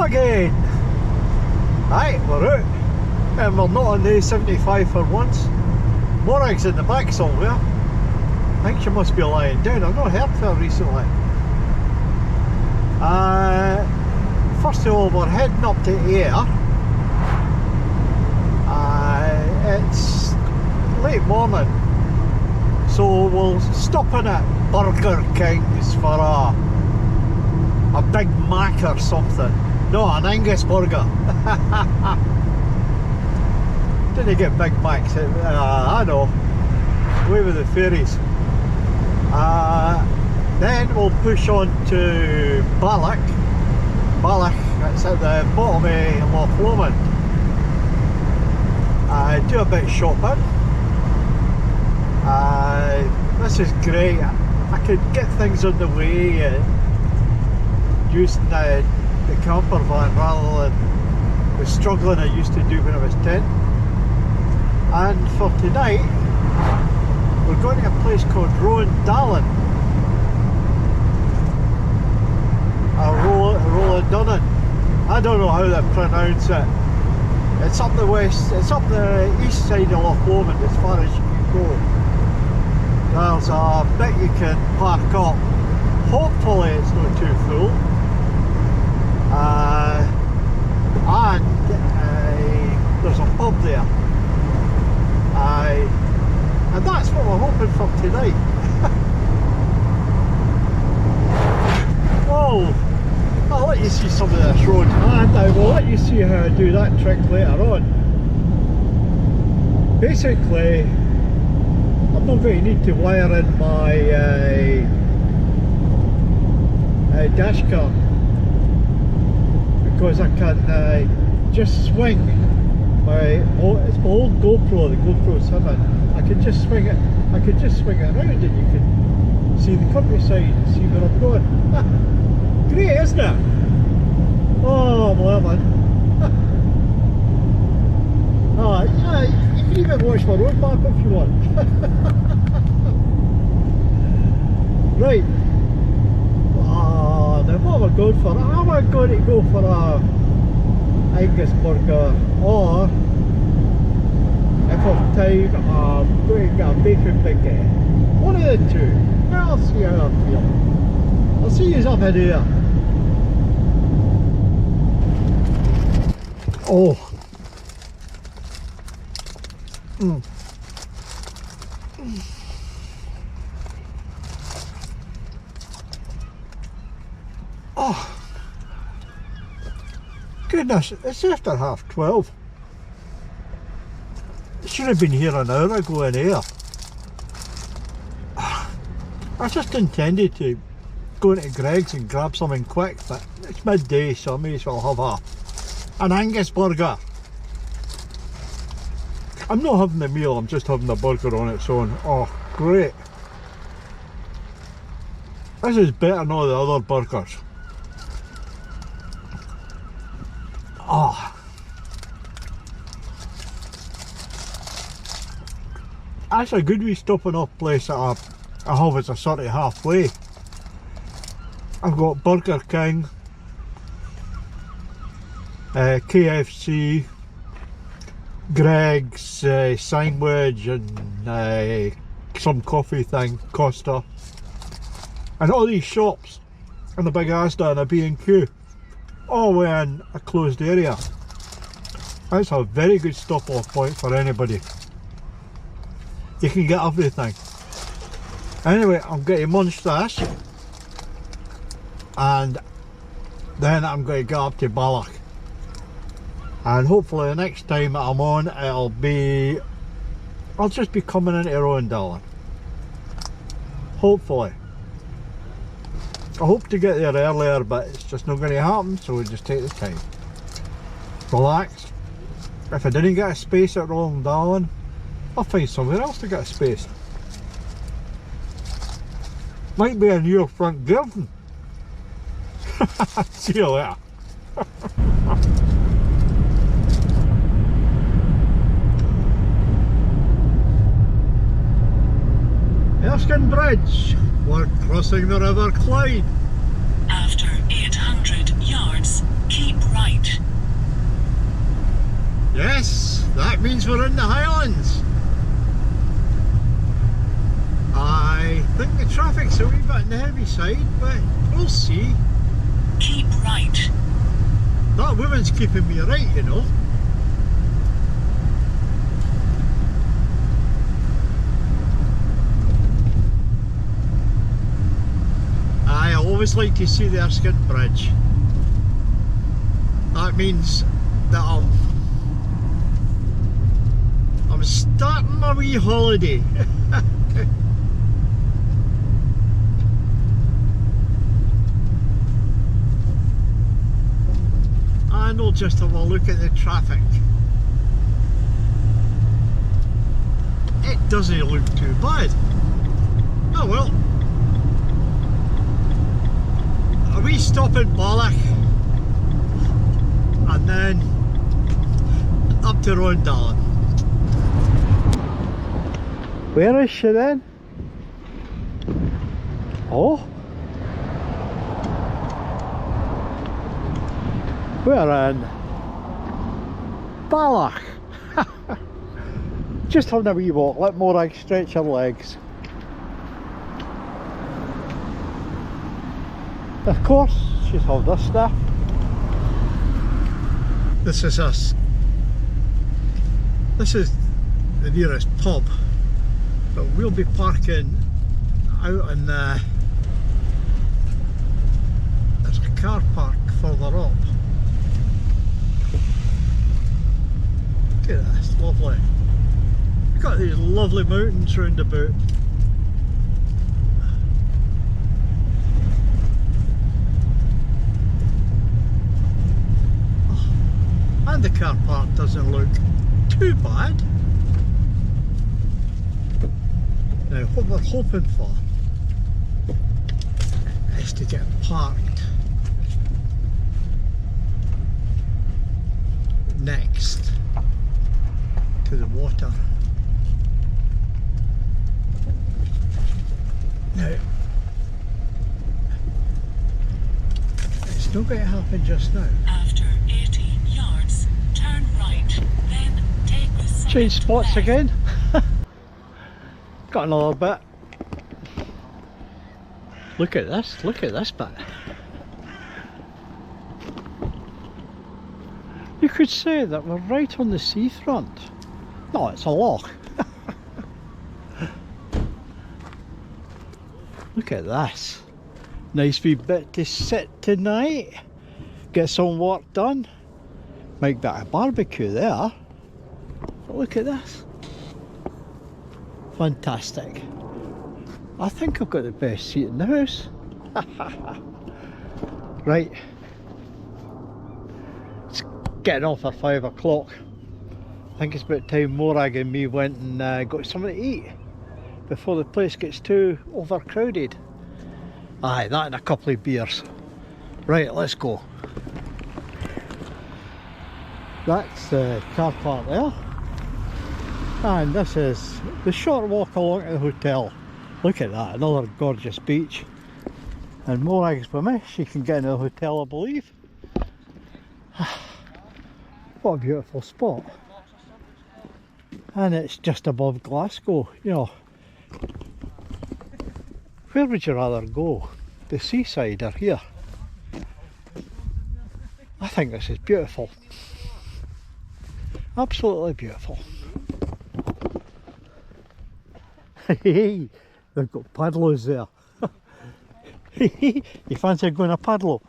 again. Aye, we're out. And we're not on the A75 for once. Morag's in the back somewhere. I think she must be lying down. I've not heard from her recently. First of all, we're heading up to Ayr. It's late morning, so we'll stop in at Burger King's for a Big Mac or something. No, an Angus burger. Didn't get Big Macs? I know. Away with the fairies. Then we'll push on to Balloch. Balloch, it's at the bottom of Loch Lomond. Do a bit of shopping. This is great. I could get things on the way using the camper van rather than the struggling I used to do when I was 10. And for tonight, we're going to a place called Rowardennan. Rowardennan. I don't know how they pronounce it. It's up the west, it's up the east side of Loch Lomond as far as you can go. There's a bit you can park up. Hopefully it's not too full. And there's a pub there. And that's what we're hoping for tonight. Oh, I'll let you see some of this road, and I will let you see how I do that trick later on. Basically, I'm not going to need to wire in my dash cam, because I can just swing it's my old GoPro, the GoPro 7. I can just swing it. I can just swing it around, and you can see the countryside and see where I'm going. Great, isn't it? Oh, I'm loving. Oh, yeah, you can even watch my road map if you want. Right. Now what am I going for? Am I going to go for a Angus burger, or if I've time, I'm going to get a bacon baguette? One of the two. I'll see how I feel. I'll see you up in here. Oh. Oh. Goodness, it's after 12:30. I should have been here an hour ago in here. I just intended to go into Greg's and grab something quick, but it's midday, so I may as well have an Angus burger. I'm not having the meal, I'm just having the burger on its own. Oh, great. This is better than all the other burgers. Oh. That's a good wee stopping off place that I have as a sort of halfway. I've got Burger King, KFC, Greg's sandwich, and some coffee thing, Costa, and all these shops, and the big Asda and a B&Q, all the way in a closed area. That's a very good stop off point for anybody. You can get everything. Anyway, I'm going to munch this, and then I'm going to get up to Balloch, and hopefully the next time that I'm on, I'll just be coming into Rowardennan. Hopefully. I hope to get there earlier, but it's just not going to happen, so we'll just take the time. Relax. If I didn't get a space at Rowardennan, I'll find somewhere else to get a space. Might be in your front garden. See you later. Erskine Bridge. We're crossing the River Clyde. After 800 yards, keep right. Yes, that means we're in the Highlands. I think the traffic's a wee bit on the heavy side, but we'll see. Keep right. That woman's keeping me right, you know. I always like to see the Erskine Bridge. That means that I'm starting my wee holiday. And we'll just have a look at the traffic. It doesn't look too bad. Oh well. A wee stop in Balloch and then up to Rowardennan. Where is she then? Oh, we're in Balloch. Just having a wee walk, let Morag stretch her legs. Of course, she's held her stuff. This is us. This is the nearest pub, but we'll be parking out in the. There's a car park further up. Look at this, lovely. We've got these lovely mountains round about. And the car park doesn't look too bad. Now what we're hoping for is to get parked next to the water. Now it's not going to happen just now. After 80 yards, turn right, then take the second Change spots left. again. Got another bit. Look at this bit. You could say that we're right on the seafront. No, it's a loch. Look at this. Nice wee bit to sit tonight. Get some work done. Make that a barbecue there. But look at this. Fantastic. I think I've got the best seat in the house. Right. It's getting on for 5 o'clock. I think it's about time Morag and me went and got something to eat before the place gets too overcrowded. Aye, that and a couple of beers. Right, let's go. That's the car park there. And this is the short walk along to the hotel. Look at that, another gorgeous beach. And Morag's with me, she can get into the hotel I believe. What a beautiful spot. And it's just above Glasgow, you know. Where would you rather go? The seaside or here? I think this is beautiful. Absolutely beautiful. Hey, they've got paddlers there. You fancy going a paddle?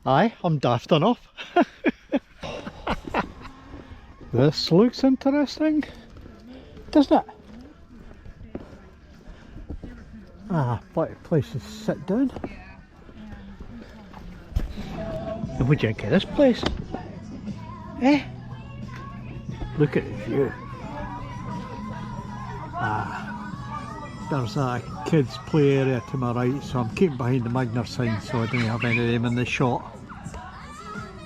Aye, I'm daft enough. This looks interesting, doesn't it? Ah, plenty of places to sit down. And would you think of this place? Eh? Look at the view. Ah, there's a kids play area to my right, so I'm keeping behind the Magner sign so I don't have any of them in the shot.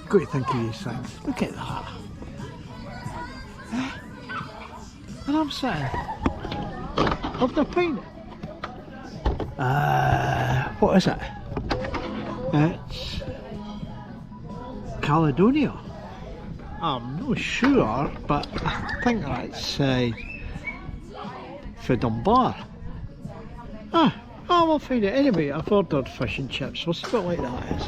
Got to think of these things. Look at that. Eh? And I'm sitting up the pint. What is it? It's Caledonia. I'm not sure, but I think that's for Dunbar. We'll find it. Anyway, I've ordered fish and chips. We'll see what like that is.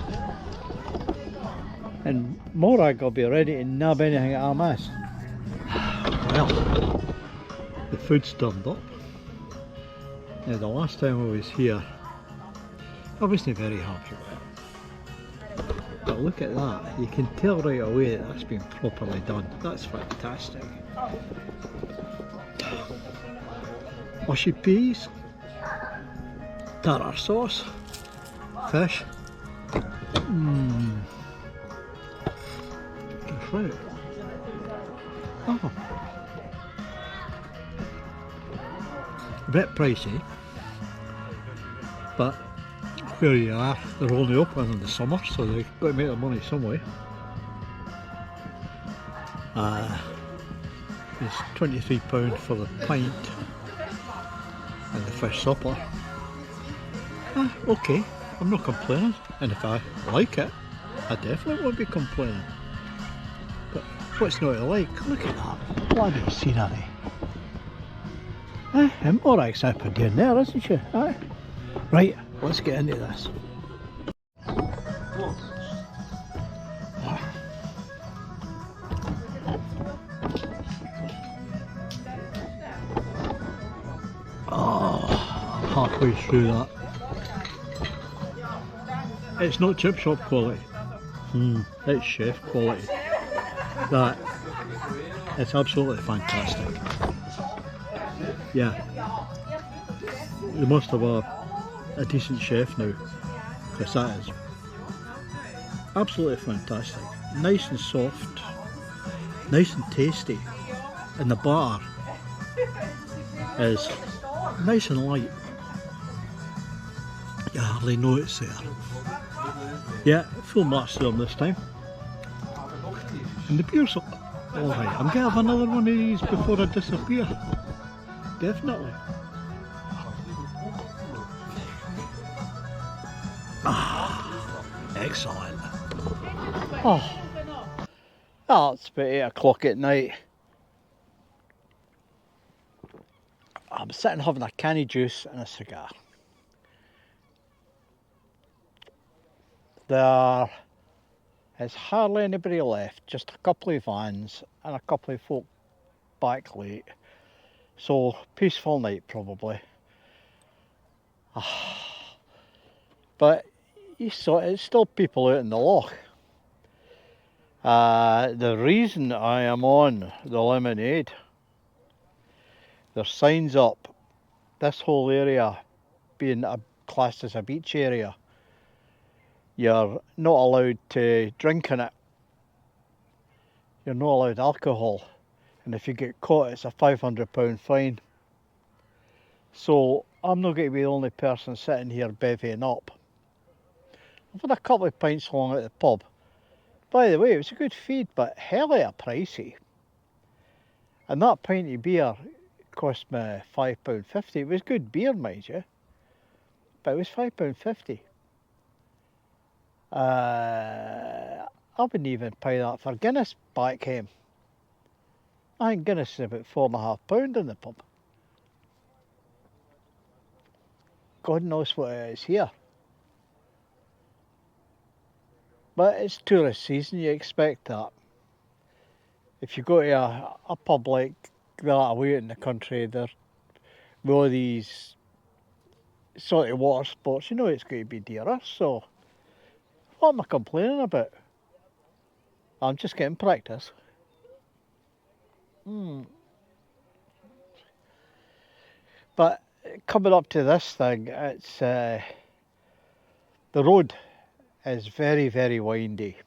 And Morag will be ready to nab anything I miss. Well, the food's turned up. Now, the last time I was here, I wasn't very happy with it. But look at that, you can tell right away that that's been properly done. That's fantastic. Mushy peas, tartar sauce, fish. That's right. Oh. A bit pricey, but where you are, they're only open in the summer, so they've got to make their money some way. It's £23 for the pint and the fish supper. Okay, I'm not complaining, and if I like it, I definitely won't be complaining. But what's not to like? Look at that bloody scenery. And Morag's up down there, isn't she? Right, let's get into this. Halfway through that. It's not chip shop quality. It's chef quality. That, it's absolutely fantastic. Yeah, they must have a decent chef now, because that is absolutely fantastic. Nice and soft, nice and tasty, and the butter is nice and light. You hardly know it's there. Yeah, full master on this time. And the beer's alright. I'm going to have another one of these before I disappear. Definitely. Excellent. It's about 8 o'clock at night. I'm sitting having a canny juice and a cigar. There is hardly anybody left, just a couple of vans and a couple of folk back late. So, peaceful night probably. But you saw it's still people out in the loch. The reason I am on the lemonade, there's signs up, this whole area being classed as a beach area. You're not allowed to drink in it. You're not allowed alcohol. And if you get caught, it's a £500 fine. So I'm not going to be the only person sitting here bevying up. I've had a couple of pints along at the pub. By the way, it was a good feed, but hella pricey. And that pint of beer cost me £5.50. It was good beer, mind you, but it was £5.50. I wouldn't even pay that for Guinness back home. I think Guinness is about £4.5 in the pub. God knows what it is here. But it's tourist season, you expect that. If you go to a pub like that away in the country, there with all these sort of water sports, you know it's going to be dearer, so what am I complaining about? I'm just getting practice. But coming up to this thing, it's the road is very, very windy.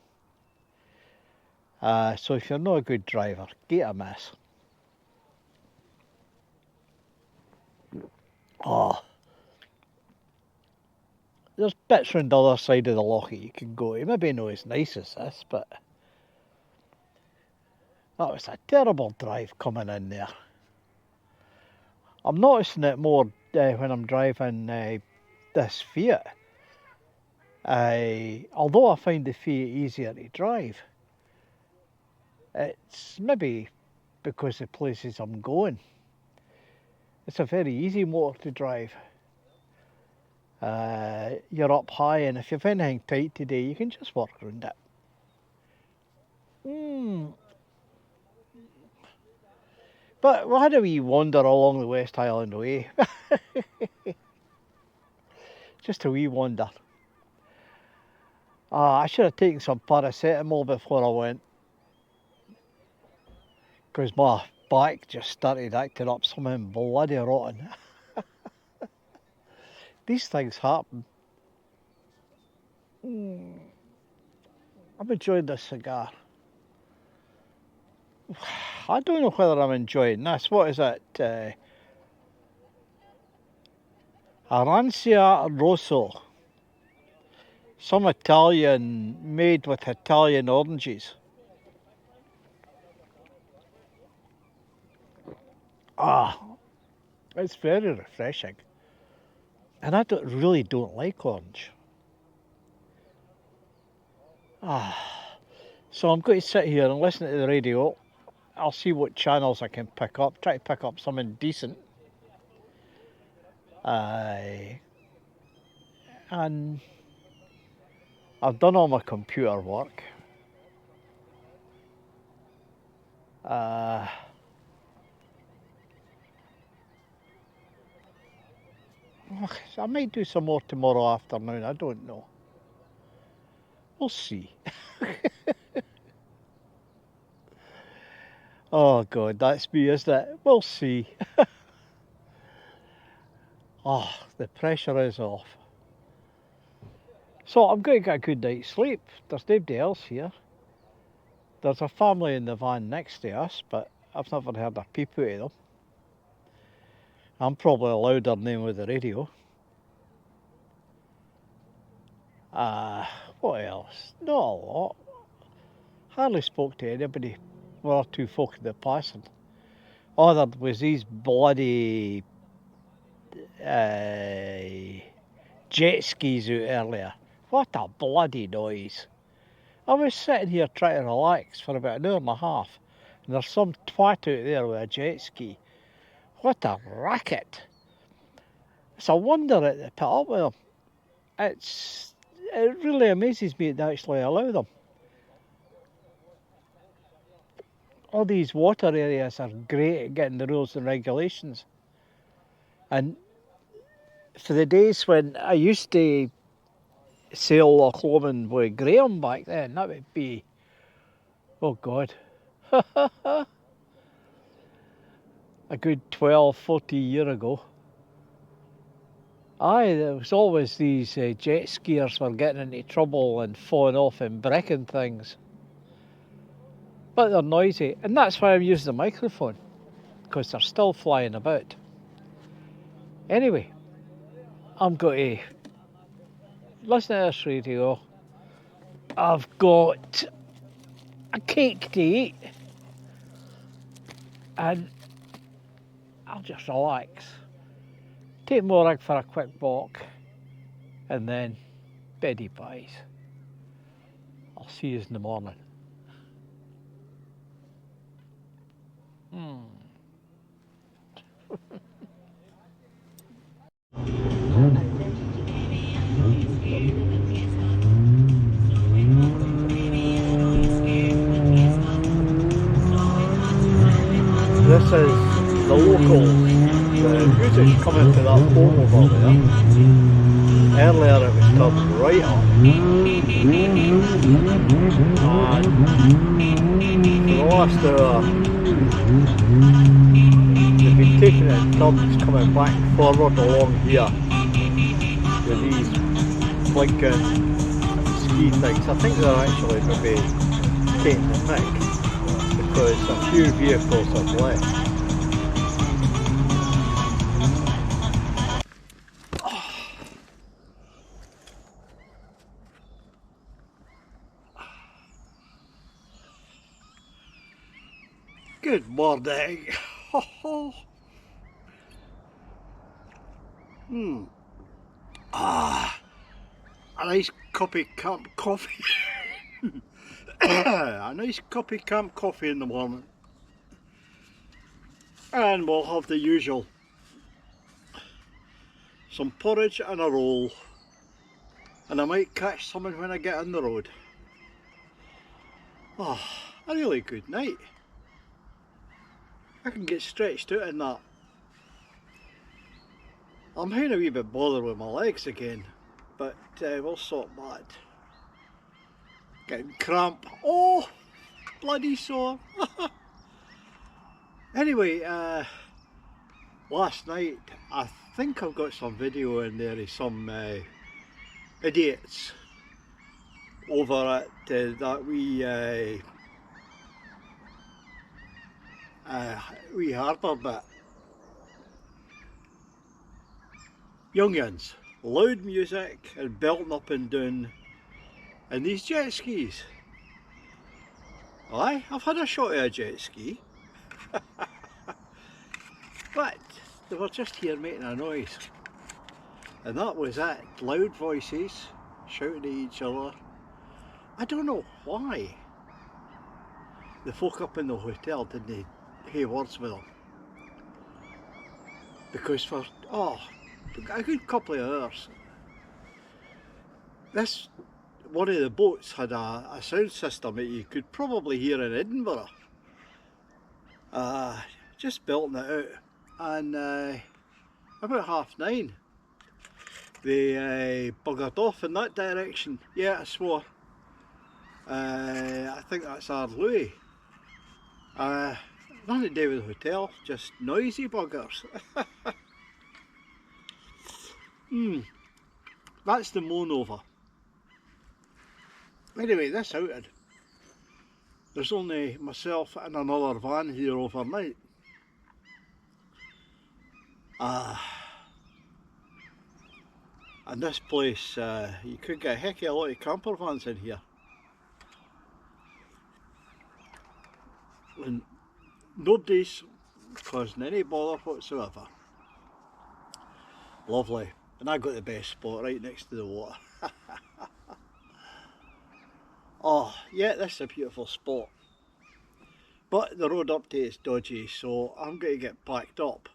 So if you're not a good driver, get a miss. There's bits round the other side of the loch that you can go to. Maybe not as nice as this, but that was a terrible drive coming in there. I'm noticing it more when I'm driving this Fiat. Although I find the Fiat easier to drive, it's maybe because the places I'm going. It's a very easy motor to drive. You're up high, and if you've anything tight today, you can just work around it. But we had a wee wander along the West Highland Way. Just a wee wander. I should have taken some paracetamol before I went, because my back just started acting up something bloody rotten. These things happen. I'm enjoying this cigar. I don't know whether I'm enjoying this. What is it? Arancia Rosso. Some Italian, made with Italian oranges. It's very refreshing. And I really don't like orange. So I'm going to sit here and listen to the radio. I'll see what channels I can pick up. Try to pick up something decent. And I've done all my computer work. I might do some more tomorrow afternoon, I don't know. We'll see. Oh God, that's me, isn't it? We'll see. The pressure is off. So I'm going to get a good night's sleep. There's nobody else here. There's a family in the van next to us, but I've never heard a peep out of them. I'm probably louder than them with the radio. What else? Not a lot. Hardly spoke to anybody. One or two folk in the passing. Oh, there was these bloody jet skis out earlier. What a bloody noise. I was sitting here trying to relax for about an hour and a half, and there's some twat out there with a jet ski. What a racket. It's a wonder that they put up with them. It really amazes me that they actually allow them. All these water areas are great at getting the rules and regulations. And for the days when I used to sail Loch Lomond with Graham back then, that would be, oh God, a good 12, 14 years ago. There was always these jet skiers were getting into trouble and falling off and breaking things. But they're noisy, and that's why I'm using the microphone, because they're still flying about. Anyway, I'm going to listen to this radio. I've got a cake to eat, and I'll just relax. Take Morag for a quick walk, and then beddy pies. I'll see you in the morning. This is the local. The music's coming to that pole over there. Earlier it was turned right up. And for the last hour, they've been taking it in turns coming back and forward along here with these blinking ski things. I think they're actually maybe taking the mick, because a few vehicles have left. Good morning. A nice cuppy camp coffee. A nice cuppy camp coffee in the morning. And we'll have the usual. Some porridge and a roll. And I might catch something when I get on the road. Oh, a really good night. I can get stretched out in that. I'm having a wee bit bothered with my legs again, but we'll sort that. Getting cramp. Oh, bloody sore. Anyway, last night I think I've got some video in there of some idiots over at that wee harbour bit. Young'uns, loud music and belting up and down, and these jet skis. Aye, I've had a shot at a jet ski, but they were just here making a noise, and that was it. Loud voices shouting at each other. I don't know why the folk up in the hotel didn't have words with them, because for a good couple of hours this one of the boats had a sound system that you could probably hear in Edinburgh, just belting it out, and about 9:30 they buggered off in that direction. Yeah, I swore. I think that's our Louis. Nothing to do with the hotel, just noisy buggers. That's the moan over. Anyway, this outing, there's only myself and another van here overnight. And this place, you could get a heck of a lot of camper vans in here. And nobody's causing any bother whatsoever. Lovely. And I got the best spot right next to the water. Oh, yeah, this is a beautiful spot. But the road up to it's dodgy, so I'm going to get packed up.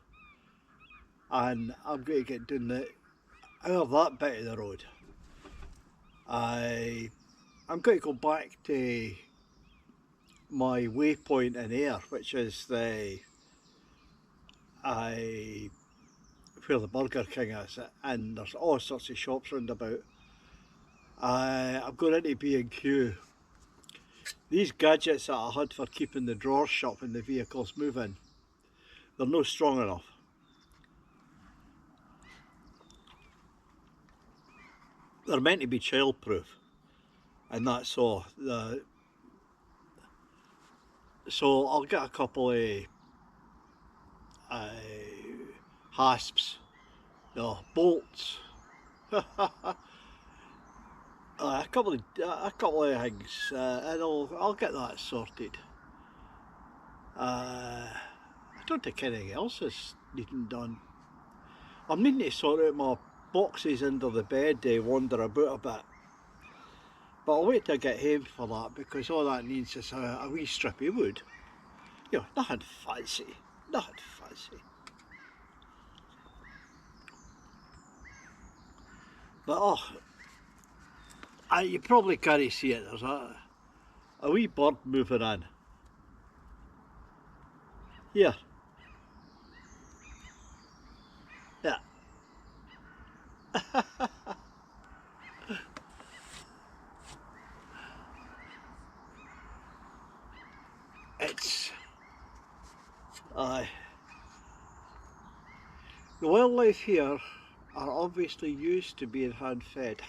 And I'm going to get down out of that bit of the road. I'm going to go back to my waypoint in Ayr, which is where the Burger King is, and there's all sorts of shops round about. I'm going into B&Q. These gadgets that I had for keeping the drawers shut when the vehicles move in, they're not strong enough. They're meant to be childproof, and that's all. So I'll get a couple of hasps, bolts, a couple of things, and I'll get that sorted. I don't think anything else is needing done. I'm needing to sort out my boxes under the bed, they wander about a bit. But I'll wait till I get home for that, because all that needs is a wee strip of wood. You know, nothing fancy, nothing fancy. But you probably can't see it, there's a wee bird moving in. Here. Yeah. It's the wildlife here are obviously used to being hand fed.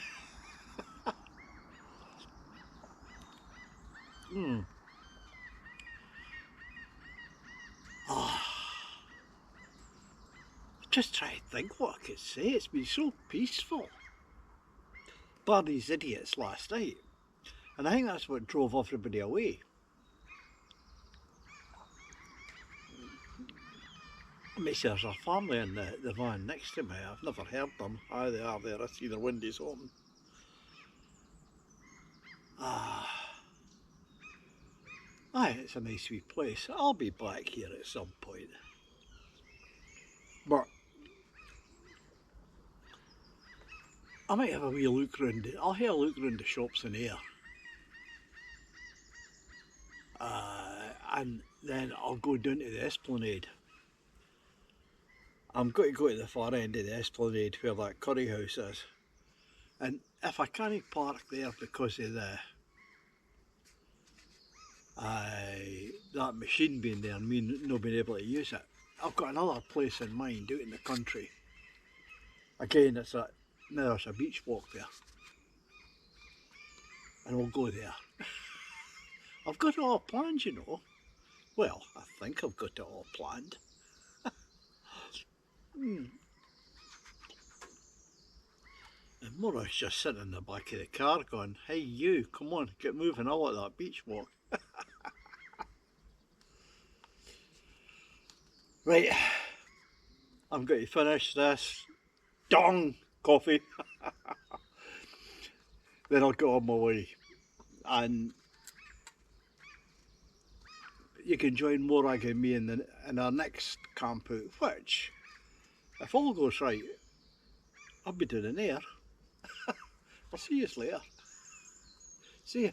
Just try to think what I could say. It's been so peaceful. Bar these idiots last night, and I think that's what drove everybody away. Maybe there's a family in the van next to me. I've never heard them. Aye, they are there. I see their windows open. Aye, it's a nice wee place. I'll be back here at some point. But I might have a wee look round. I'll have a look round the shops in here. And then I'll go down to the Esplanade. I'm going to go to the far end of the Esplanade where that curry house is. And if I can't park there because of that machine being there and me not being able to use it, I've got another place in mind out in the country. Again, there's a beach walk there. And we'll go there. I've got it all planned, you know. Well, I think I've got it all planned. And Maura's just sitting in the back of the car going, hey you, come on, get moving, I want that beach walk. Right, I'm going to finish this dong coffee. Then I'll go on my way. And you can join Morag and me in our next camp out, which, if all goes right, I'll be doing an air. I'll see you later. See ya.